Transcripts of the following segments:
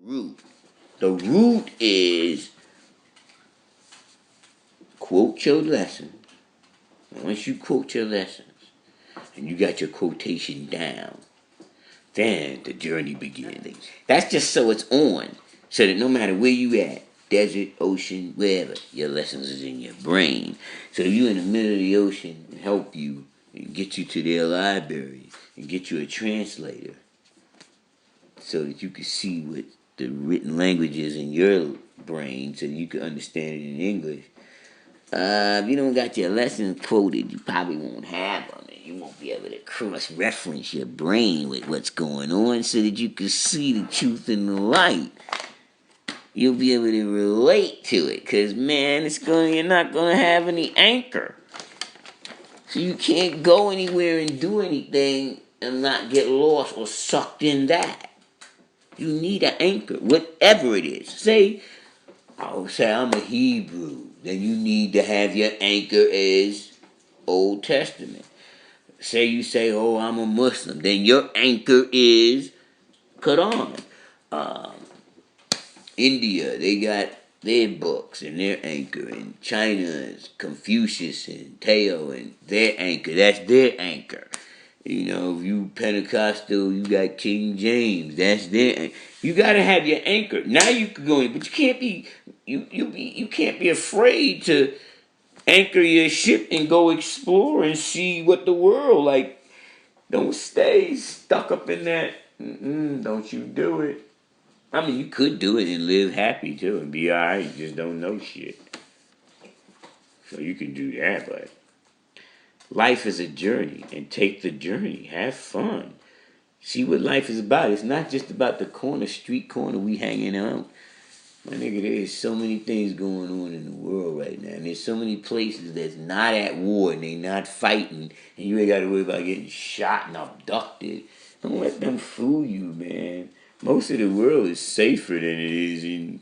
root. The root is quote your lessons. Once you quote your lessons and you got your quotation down, then the journey begins. That's just so it's on. So that no matter where you at, desert, ocean, wherever, your lessons is in your brain. So if you in the middle of the ocean and help you and get you to their library and get you a translator so that you can see what the written language is in your brain so that you can understand it in English. If you don't got your lessons quoted, you probably won't have them. And you won't be able to cross-reference your brain with what's going on so that you can see the truth in the light. You'll be able to relate to it. Because, man, you're not going to have any anchor. So you can't go anywhere and do anything and not get lost or sucked in that. You need an anchor, whatever it is. Say I'm a Hebrew. Then you need to have your anchor as Old Testament. You say, oh, I'm a Muslim. Then your anchor is Quran. India, they got their books and their anchor. And China is Confucius and Tao and their anchor. That's their anchor. You know, if you Pentecostal, you got King James. That's their anchor. You gotta have your anchor. Now you can go in, but you can't be you can't be afraid to anchor your ship and go explore and see what the world like. Don't stay stuck up in that. Don't you do it. I mean, you could do it and live happy too and be alright. You just don't know shit. So you can do that, but life is a journey and take the journey. Have fun. See what life is about. It's not just about the street corner we hanging out. My nigga, there's so many things going on in the world right now. And there's so many places that's not at war and they not fighting. And you ain't got to worry about getting shot and abducted. Don't let them fool you, man. Most of the world is safer than it is in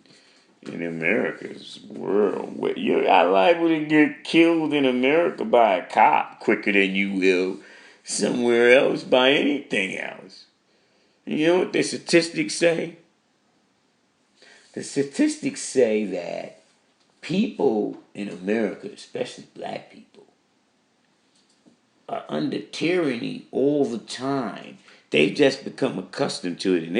America's world. You're not liable to get killed in America by a cop quicker than you will somewhere else by anything else. And you know what the statistics say? The statistics say that people in America, especially black people, are under tyranny all the time. They've just become accustomed to it and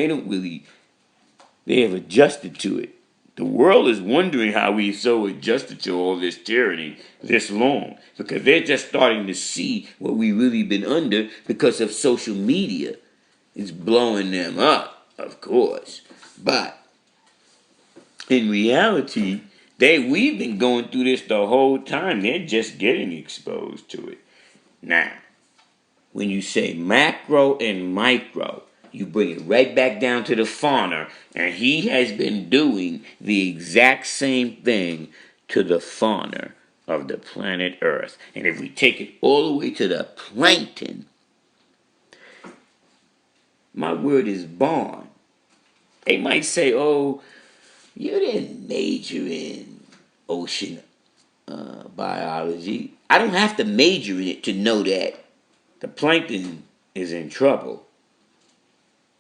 they have adjusted to it. The world is wondering how we so adjusted to all this tyranny this long because they're just starting to see what we really been under because of social media. It's blowing them up, of course. But in reality, we've been going through this the whole time. They're just getting exposed to it. Now, when you say macro and micro, you bring it right back down to the fauna, and he has been doing the exact same thing to the fauna of the planet Earth. And if we take it all the way to the plankton, my word is bond. They might say, oh, you didn't major in ocean biology. I don't have to major in it to know that the plankton is in trouble.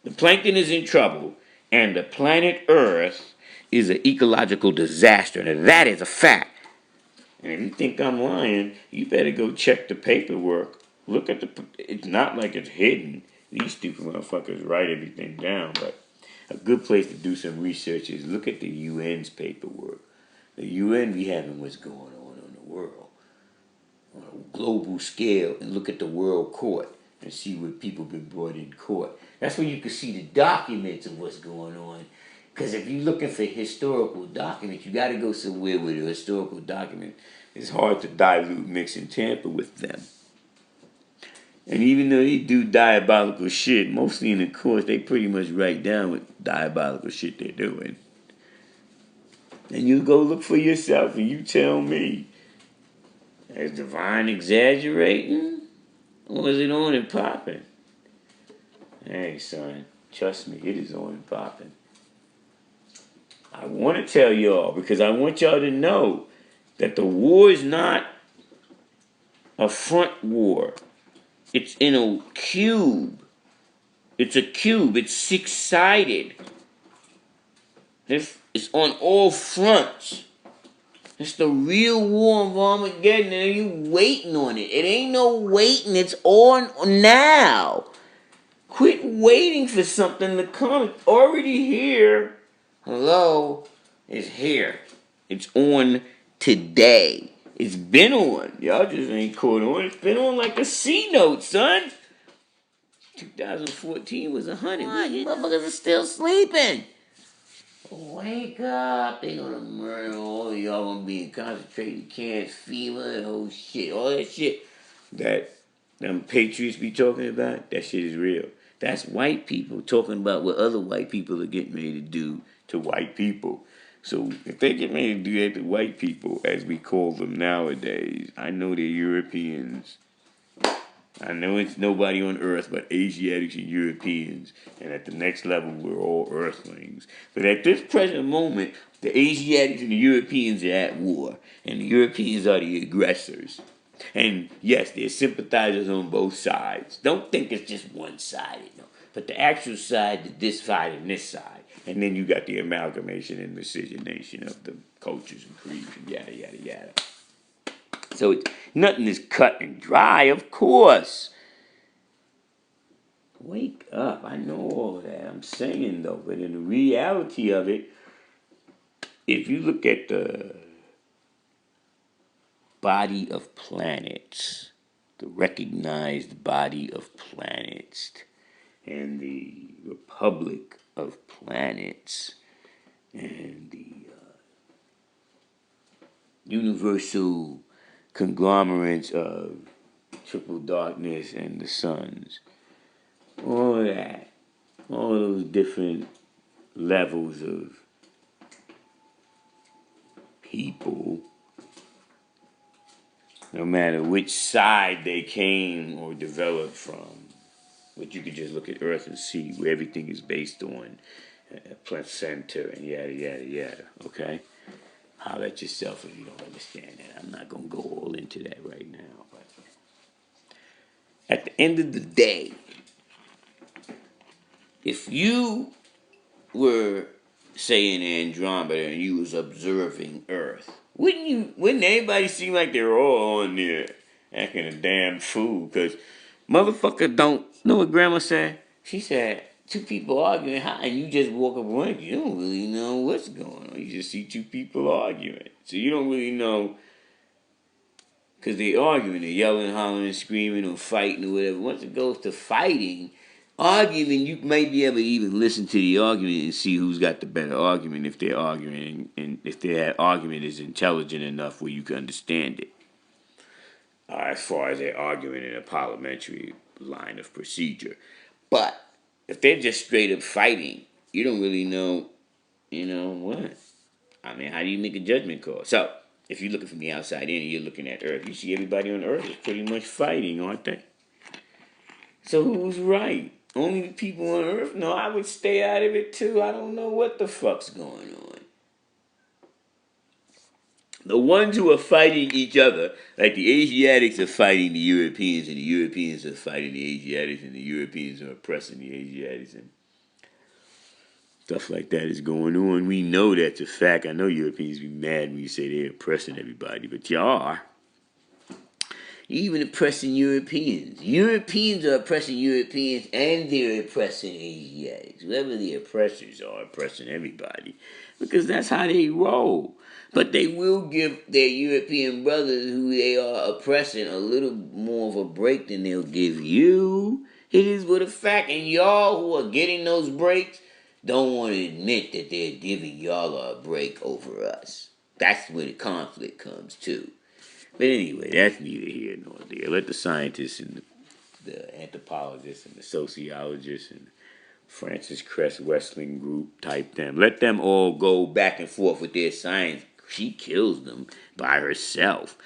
The plankton is in trouble, and the planet Earth is an ecological disaster. Now, that is a fact. And if you think I'm lying, you better go check the paperwork. Look at it's not like it's hidden. These stupid motherfuckers write everything down, but a good place to do some research is look at the UN's paperwork. The UN be having what's going on in the world on a global scale and look at the world court and see what people been brought in court. That's where you can see the documents of what's going on. Because if you're looking for historical documents, you got to go somewhere with a historical document. It's hard to dilute, mix, and tamper with them. And even though they do diabolical shit, mostly in the courts, they pretty much write down what diabolical shit they're doing. And you go look for yourself and you tell me, is Divine exaggerating? Or is it on and popping? Hey, son, trust me, it is on and popping. I want to tell y'all because I want y'all to know that the war is not a front war. It's in a cube. It's a cube. It's six-sided. It's on all fronts. It's the real war of Armageddon, and you waiting on it. It ain't no waiting. It's on now. Quit waiting for something to come. It's already here. Hello? It's here. It's on today. It's been on. Y'all just ain't caught on. It's been on like a C note, son. 2014 was 100. What? You motherfuckers are still sleeping. Wake up. They gonna murder all of y'all. Gonna be in concentrated camps, FEMA, and whole shit. All that shit that them patriots be talking about, that shit is real. That's white people talking about what other white people are getting ready to do to white people. So if they get ready to do that to white people, as we call them nowadays, I know they're Europeans. I know it's nobody on Earth but Asiatics and Europeans, and at the next level, we're all Earthlings. But at this present moment, the Asiatics and the Europeans are at war, and the Europeans are the aggressors. And yes, there's sympathizers on both sides. Don't think it's just one-sided, no. But the actual side, this side and this side. And then you got the amalgamation and miscegenation of the cultures and creeds and yada, yada, yada. So nothing is cut and dry, of course. Wake up. I know all that. I'm saying, though. But in the reality of it, if you look at the body of planets, the recognized body of planets, and the republic of planets, and the universal conglomerates of triple darkness and the suns, all of that, all those different levels of people, no matter which side they came or developed from. But you could just look at Earth and see where everything is based on placenta and yada, yada, yada, okay? Holler at yourself if you don't understand that. I'm not going to go all into that right now. But at the end of the day, if you were, say, in Andromeda and you was observing Earth, wouldn't anybody seem like they were all on there acting a damn fool? Because motherfucker don't know what grandma said? She said, two people arguing, and you just walk up and you don't really know what's going on. You just see two people arguing. So you don't really know, because they arguing, they're yelling, hollering, screaming, or fighting, or whatever. Once it goes to fighting, arguing, you may be able to even listen to the argument and see who's got the better argument if they're arguing, and if their argument is intelligent enough where you can understand it. As far as their argument in a parliamentary line of procedure. But if they're just straight up fighting, you don't really know, what? I mean, how do you make a judgment call? So, if you're looking from the outside in and you're looking at Earth, you see everybody on Earth is pretty much fighting, aren't they? So who's right? Only the people on Earth? No, I would stay out of it too. I don't know what the fuck's going on. The ones who are fighting each other, like the Asiatics are fighting the Europeans, and the Europeans are fighting the Asiatics, and the Europeans are oppressing the Asiatics, and stuff like that is going on. We know that's a fact. I know Europeans be mad when you say they're oppressing everybody, but y'all are. Even oppressing Europeans. Europeans are oppressing Europeans, and they're oppressing Asiatics. Whoever the oppressors are oppressing everybody, because that's how they roll. But they will give their European brothers who they are oppressing a little more of a break than they'll give you. It is what a fact. And y'all who are getting those breaks don't want to admit that they're giving y'all a break over us. That's where the conflict comes to. But anyway, that's neither here nor there. Let the scientists and the anthropologists and the sociologists and Francis Cress Wrestling Group type them. Let them all go back and forth with their science. She kills them by herself.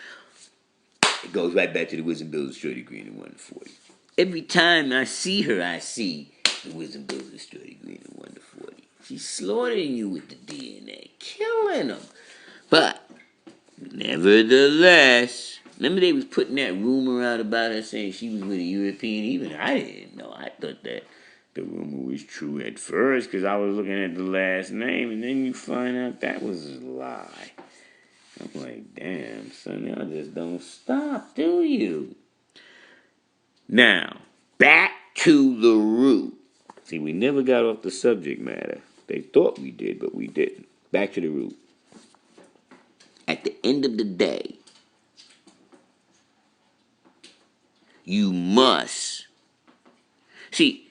It goes right back to the Wisdom Builder Shorty Green in 140. Every time I see her, I see the Wisdom Builder Shorty Green in 140. She's slaughtering you with the DNA, killing them. But nevertheless, remember they was putting that rumor out about her saying she was with a European? Even I didn't know. I thought that the rumor was true at first because I was looking at the last name, and then you find out that was a lie. I'm like, damn, son, y'all just don't stop, do you? Now, back to the root. See, we never got off the subject matter. They thought we did, but we didn't. Back to the root. At the end of the day, you must. See,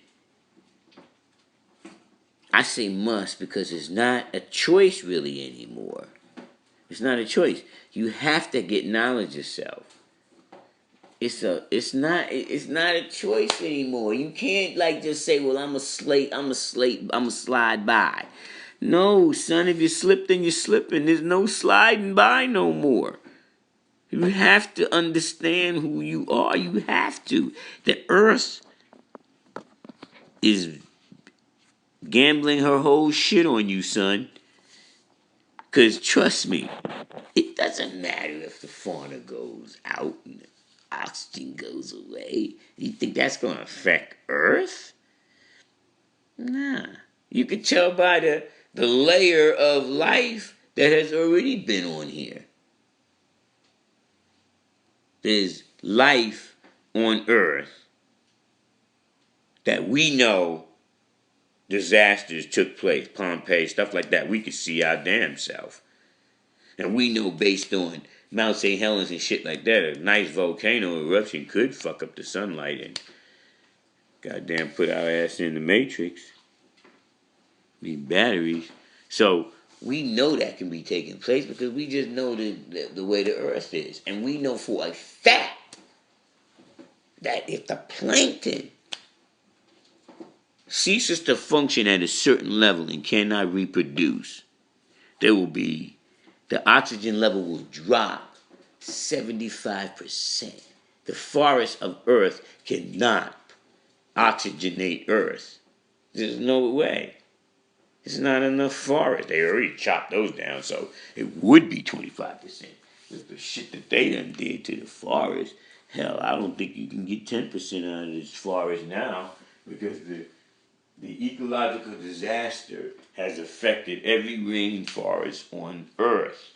I say must because it's not a choice really anymore. It's not a choice. You have to get knowledge yourself. It's not a choice anymore. You can't like just say, well, I'm a slide by. No, son, if you slip, then you're slipping. There's no sliding by no more. You have to understand who you are. You have to. The earth is gambling her whole shit on you, son. Because trust me, it doesn't matter if the fauna goes out and the oxygen goes away. You think that's going to affect Earth? Nah. You can tell by the layer of life that has already been on here. There's life on Earth that we know disasters took place, Pompeii, stuff like that. We could see our damn self. And we know based on Mount St. Helens and shit like that, a nice volcano eruption could fuck up the sunlight and goddamn put our ass in the matrix. Need batteries. So we know that can be taking place because we just know the way the earth is. And we know for a fact that if the plankton ceases to function at a certain level and cannot reproduce, there will be the oxygen level will drop 75%. The forest of Earth cannot oxygenate Earth. There's no way. There's not enough forest. They already chopped those down, so it would be 25%. With the shit that they done did to the forest, hell, I don't think you can get 10% out of this forest now because the ecological disaster has affected every rainforest on Earth.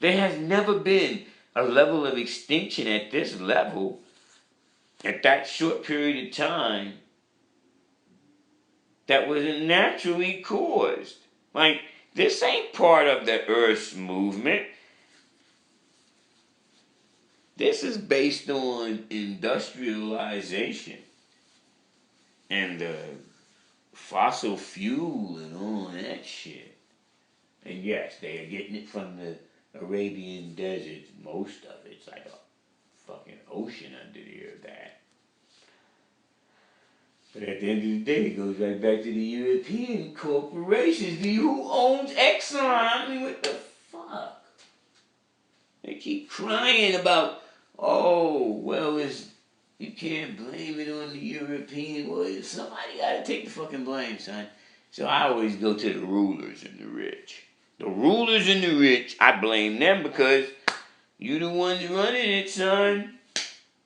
There has never been a level of extinction at this level, at that short period of time, that wasn't naturally caused. Like, this ain't part of the Earth's movement. This is based on industrialization and fossil fuel and all that shit. And yes, they are getting it from the Arabian deserts. Most of it's like a fucking ocean under there of that. But at the end of the day, it goes right back to the European corporations. Who owns Exxon? I mean, what the fuck? They keep crying about, oh, well, you can't blame it on the European. Well, somebody got to take the fucking blame, son. So I always go to the rulers and the rich. The rulers and the rich, I blame them because you the ones running it, son.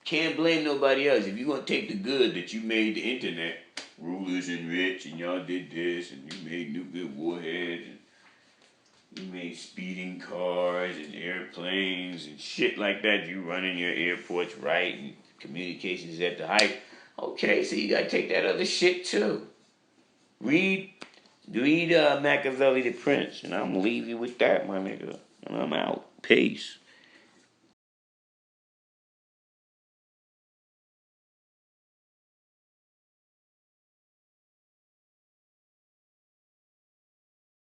Can't blame nobody else. If you're going to take the good that you made the internet, rulers and rich, and y'all did this, and you made nuclear warheads, and you made speeding cars and airplanes and shit like that. You running your airports right, and communications at the height. Okay, so you got to take that other shit too. Read Machiavelli the Prince, and I'm going to leave you with that, my nigga. And I'm out. Peace.